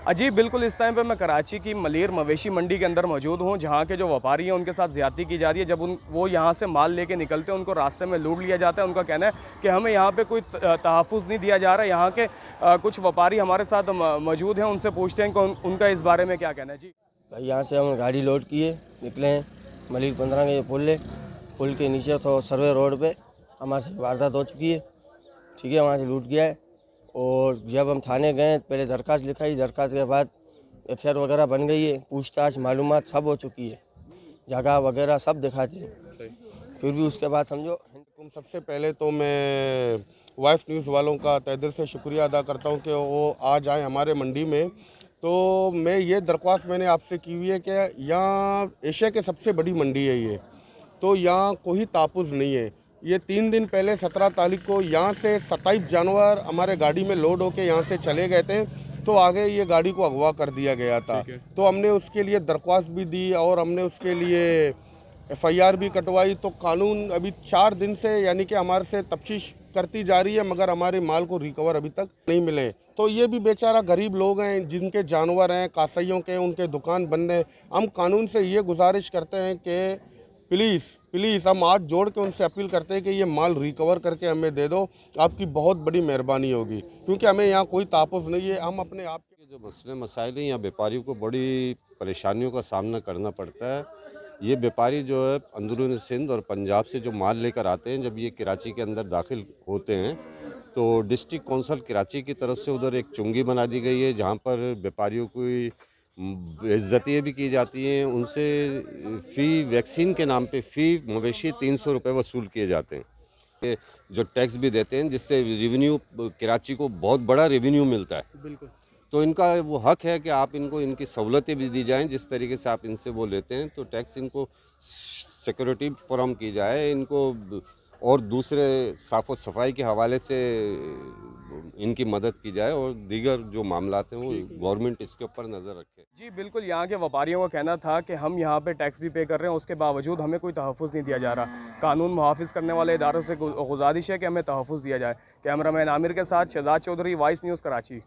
जी बिल्कुल, इस टाइम पे मैं कराची की मलीर मवेशी मंडी के अंदर मौजूद हूँ, जहाँ के जो व्यापारी हैं उनके साथ ज़्यादती की जा रही है। जब वो यहाँ से माल लेके निकलते हैं, उनको रास्ते में लूट लिया जाता है। उनका कहना है कि हमें यहाँ पे कोई तहफ़्फ़ुज़ नहीं दिया जा रहा है। यहाँ के कुछ व्यापारी हमारे साथ मौजूद हैं, उनसे पूछते हैं कि उनका इस बारे में क्या कहना है। जी भाई, यहाँ से हम गाड़ी लोड किए निकले हैं मलिक 15 का ये पुल के नीचे तो सर्वे रोड पे हमारे से वारदात हो चुकी है। ठीक है, वहाँ से लूट गया है। और जब हम थाने गए पहले दरखास्त लिखाई, दरखास्त के बाद एफआईआर वगैरह बन गई है, पूछताछ मालूमात सब हो चुकी है, जगह वगैरह सब दिखाते हैं। फिर भी उसके बाद समझो। सबसे पहले तो मैं वॉइस न्यूज़ वालों का तहे दिल से शुक्रिया अदा करता हूं कि वो आज आए हमारे मंडी में। तो मैं ये दरख्वास्त मैंने आपसे की हुई है कि यहाँ एशिया की सबसे बड़ी मंडी है ये, तो यहाँ कोई तापुज़ नहीं है। ये 3 दिन पहले 17 तारीख को यहाँ से 27 जानवर हमारे गाड़ी में लोड होके यहाँ से चले गए थे, तो आगे ये गाड़ी को अगवा कर दिया गया था। तो हमने उसके लिए दरख्वास्त भी दी और हमने उसके लिए एफआईआर भी कटवाई। तो कानून अभी 4 दिन से यानी कि हमारे से तफ्तीश करती जा रही है, मगर हमारे माल को रिकवर अभी तक नहीं मिले। तो ये भी बेचारा गरीब लोग हैं जिनके जानवर हैं, कासाइयों के, उनके दुकान बंद हैं। हम कानून से ये गुजारिश करते हैं कि प्लीज़ हम हाथ जोड़ के उनसे अपील करते हैं कि ये माल रिकवर करके हमें दे दो, आपकी बहुत बड़ी मेहरबानी होगी, क्योंकि हमें यहाँ कोई तापुज़ नहीं है। हम अपने आप के जो मसले मसाइल हैं, यहाँ व्यापारियों को बड़ी परेशानियों का सामना करना पड़ता है। ये व्यापारी जो है अंदरूनी सिंध और पंजाब से जो माल लेकर आते हैं, जब ये कराची के अंदर दाखिल होते हैं तो डिस्ट्रिक्ट कौंसल कराची की तरफ से उधर एक चुंगी बना दी गई है, जहाँ पर व्यापारियों की इज्जतियाँ भी की जाती हैं। उनसे फ़ी वैक्सीन के नाम पे फ़ी मवेशी 300 रुपये वसूल किए जाते हैं, जो टैक्स भी देते हैं, जिससे रेवेन्यू कराची को बहुत बड़ा रेवेन्यू मिलता है। बिल्कुल। तो इनका वो हक है कि आप इनको इनकी सहूलतें भी दी जाएं, जिस तरीके से आप इनसे वो लेते हैं। तो टैक्स इनको सिक्योरिटी फराहम की जाए, इनको और दूसरे साफ़ सफाई के हवाले से इनकी मदद की जाए, और दीगर जो मामलात हैं वो गवर्नमेंट इसके ऊपर नज़र रखे। जी बिल्कुल, यहाँ के व्यापारियों का कहना था कि हम यहाँ पे टैक्स भी पे कर रहे हैं, उसके बावजूद हमें कोई तहफ़्फ़ुज़ नहीं दिया जा रहा। कानून मुहाफ़िज़ करने वाले इदारों से गुजारिश है कि हमें तहफ़्फ़ुज़ दिया जाए। कैमरामैन आमिर के साथ शहजाद चौधरी, वॉइस न्यूज़, कराची।